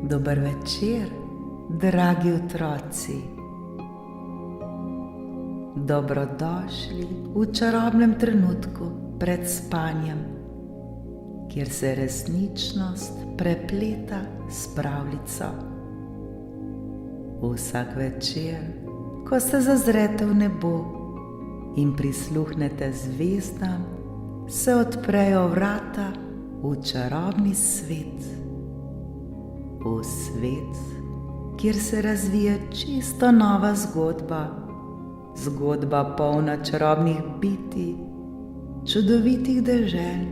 Dober večer, dragi otroci. Dobrodošli v čarobnem trenutku pred spanjem, kjer se resničnost prepleta s pravljico. Vsak večer, ko se zazrete v nebo in prisluhnete zvezdam, se odprejo vrata v čarobni svet. V svet, kjer se razvija čisto nova zgodba, zgodba polna čarobnih bitij, čudovitih dežel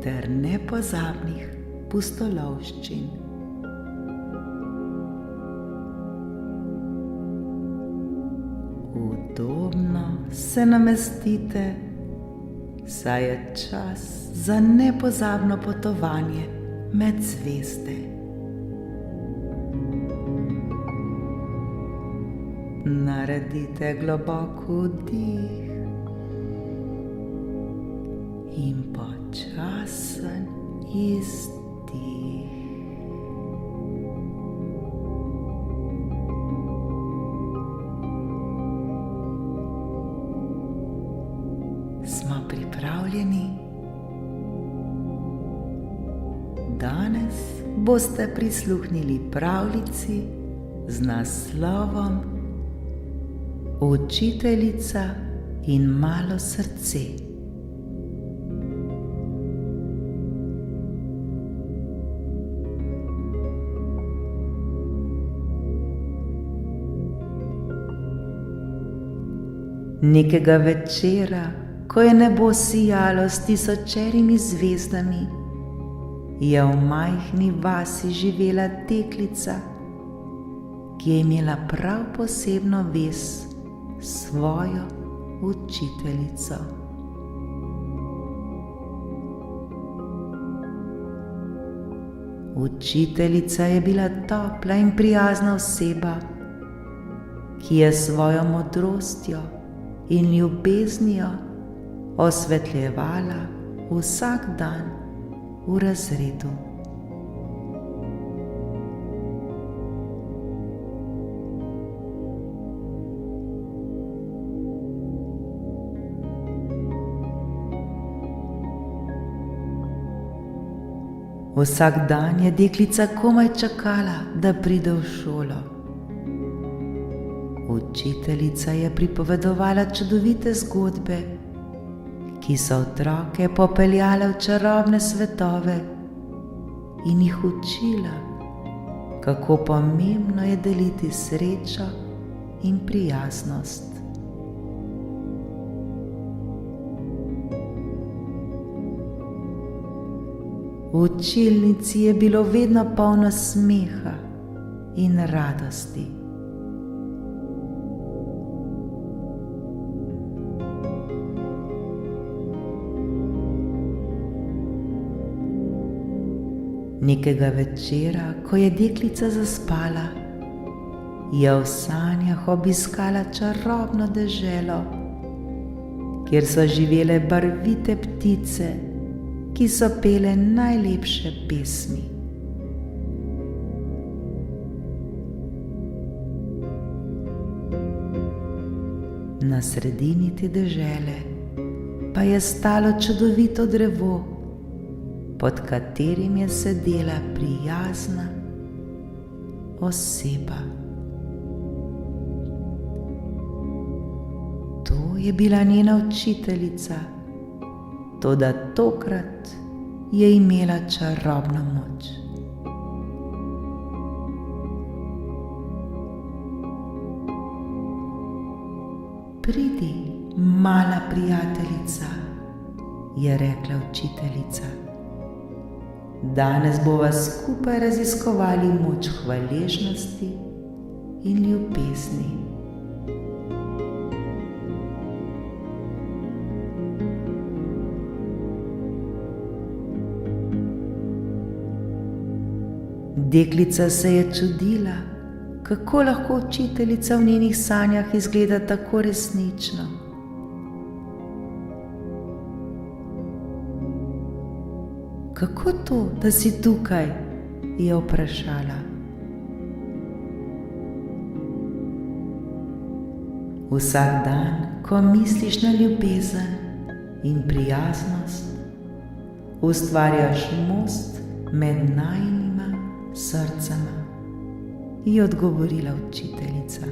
ter nepozabnih pustolovščin. Udobno se namestite, saj je čas za nepozabno potovanje med zvezde. Naredite globok vdih in počasen izdih. Smo pripravljeni? Danes boste prisluhnili pravljici z naslovom Učiteljica in malo srce. Nekega večera, ko je nebo sijalo s tisočerimi zvezdami, je v majhni vasi živela deklica, ki je imela prav posebno vez s svojo učiteljico. Učiteljica je bila topla in prijazna oseba, ki je svojo modrostjo in ljubeznijo osvetljevala vsak dan v razredu. Vsak dan je deklica komaj čakala, da pride v šolo. Učiteljica je pripovedovala čudovite zgodbe, ki so otroke popeljale v čarobne svetove in jih učila, kako pomembno je deliti srečo in prijaznost. V učilnici je bilo vedno polno smeha in radosti. Nekega večera, ko je deklica zaspala, je v sanjah obiskala čarobno deželo, kjer so živele barvite ptice, ki so pele najlepše pesmi. Na sredini te dežele pa je stalo čudovito drevo, pod katerim je sedela prijazna oseba. To je bila njena učiteljica, toda tokrat je imela čarobno moč. Pridi, mala prijateljica, je rekla učiteljica. Danes bova skupaj raziskovali moč hvaležnosti in ljubezni. Deklica se je čudila, kako lahko učiteljica v njenih sanjah izgleda tako resnično. Kako to, da si tukaj? Je vprašala. Vsak dan, ko misliš na ljubezen in prijaznost, ustvarjaš most med najinima srcema, je odgovorila učiteljica.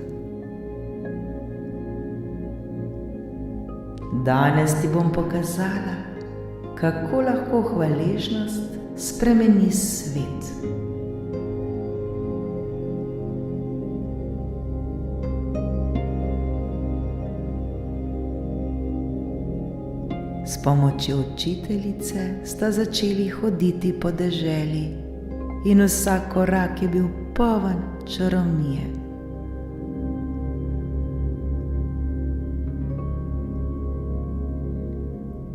Danes ti bom pokazala, kako lahko hvaležnost spremeni svet. S pomočjo učiteljice sta začeli hoditi po deželi in vsak korak je bil poln čarovnije.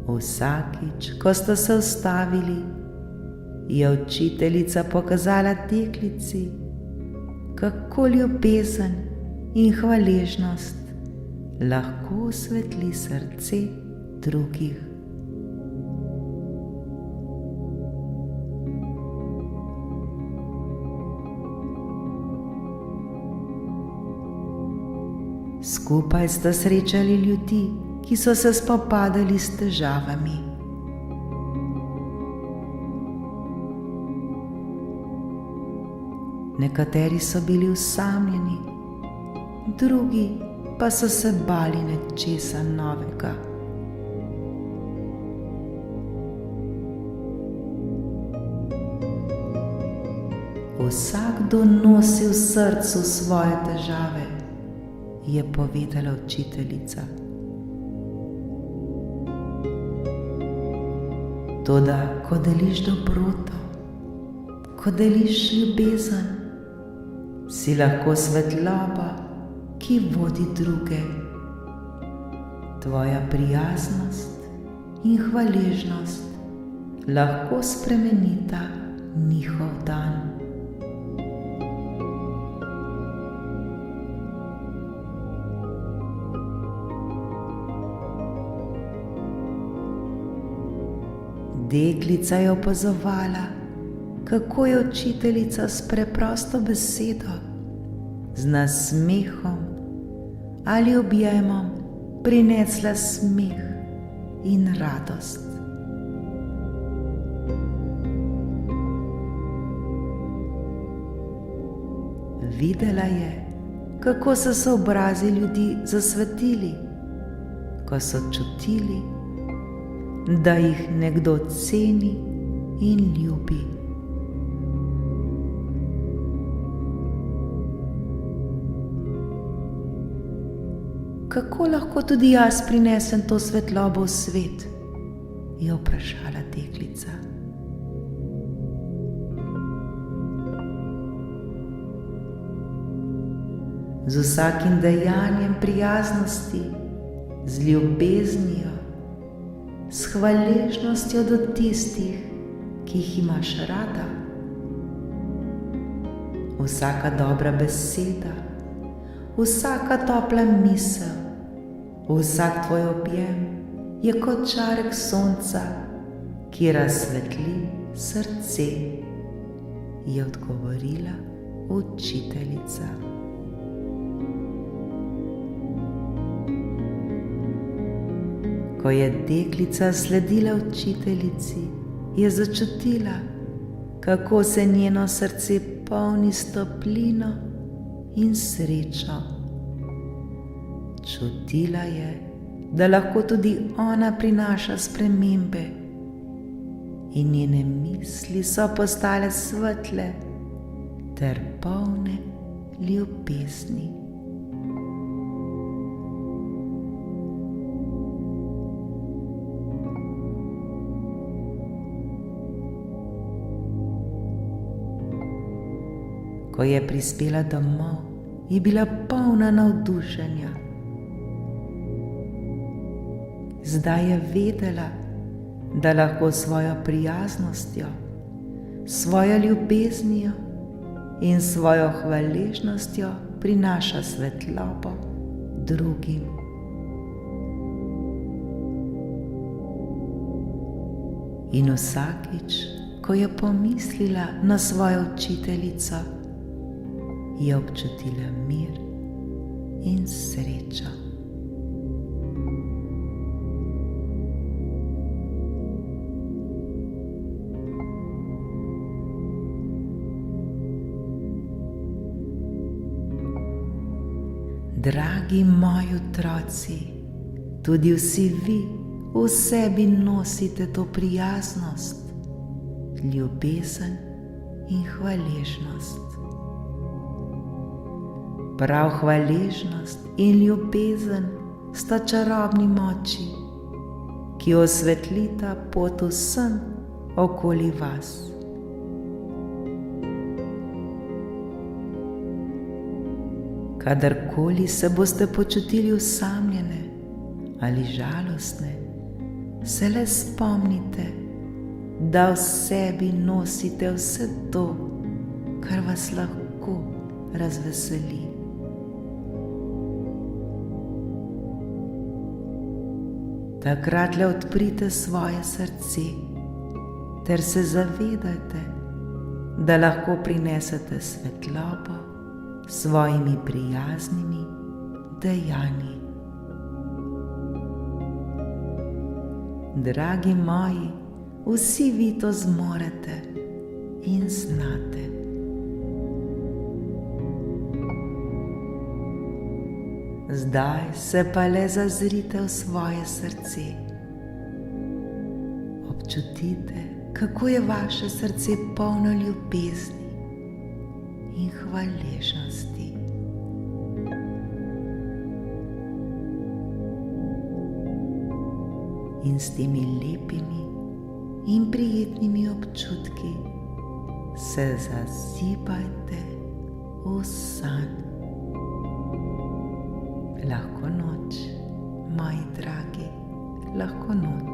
Vsakič, ko sta se ustavili, je učiteljica pokazala deklici, kako ljubezen in hvaležnost lahko osvetli srce drugih. Skupaj sta srečali ljudi, ki so se spopadali s težavami. Nekateri so bili osamljeni, drugi pa so se bali nečesa novega. Vsakdo nosi v srcu svoje težave, je povedala učiteljica. Toda, ko deliš dobroto, ko deliš ljubezen, si lahko svetloba, ki vodi druge. Tvoja prijaznost in hvaležnost lahko spremenita njihov dan. Deklica je opazovala, kako je učiteljica s preprosto besedo, z nasmehom ali objemom prinesla smeh in radost. Videla je, kako so se obrazi ljudi zasvetili, ko so čutili, da jih nekdo ceni in ljubi. Kako lahko tudi jaz prinesem to svetlobo v svet? Je vprašala deklica. Z vsakim dejanjem prijaznosti, z ljubeznijo, s hvaležnostjo do tistih, ki jih imaš rada. Vsaka dobra beseda, vsaka topla misel, vsak tvoj objem je kot žarek sonca, ki razsvetli srce, je odgovorila učiteljica. Ko je deklica sledila učiteljici, je začutila, kako se njeno srce polni s toplino in srečo. Čutila je, da lahko tudi ona prinaša spremembe, in njene misli so postale svetle ter polne ljubezni. Ko je prispela domov, je bila polna navdušenja. Zdaj je vedela, da lahko svojo prijaznostjo, svojo ljubeznijo in svojo hvaležnostjo prinaša svetlobo drugim. In vsakič, ko je pomislila na svojo učiteljico, je občutila mir in srečo. Dragi moji otroci, tudi vsi vi v sebi nosite to prijaznost, ljubezen in hvaležnost. Prav hvaležnost in ljubezen sta čarobni moči, ki osvetlita pot vsem okoli vas. Kadarkoli se boste počutili osamljene ali žalostne, se le spomnite, da v sebi nosite vse to, kar vas lahko razveseli. Takrat le odprite svoje srce ter se zavedajte, da lahko prinesete svetlobo s svojimi prijaznimi dejanji. Dragi moji, vsi vi to zmorete in znate. Zdaj se pa le zazrite v svoje srce. Občutite, kako je vaše srce polno ljubezni in hvaležnosti. In s temi lepimi in prijetnimi občutki se zasipajte v sanj. Lahko noč, moji dragi, lahko noč.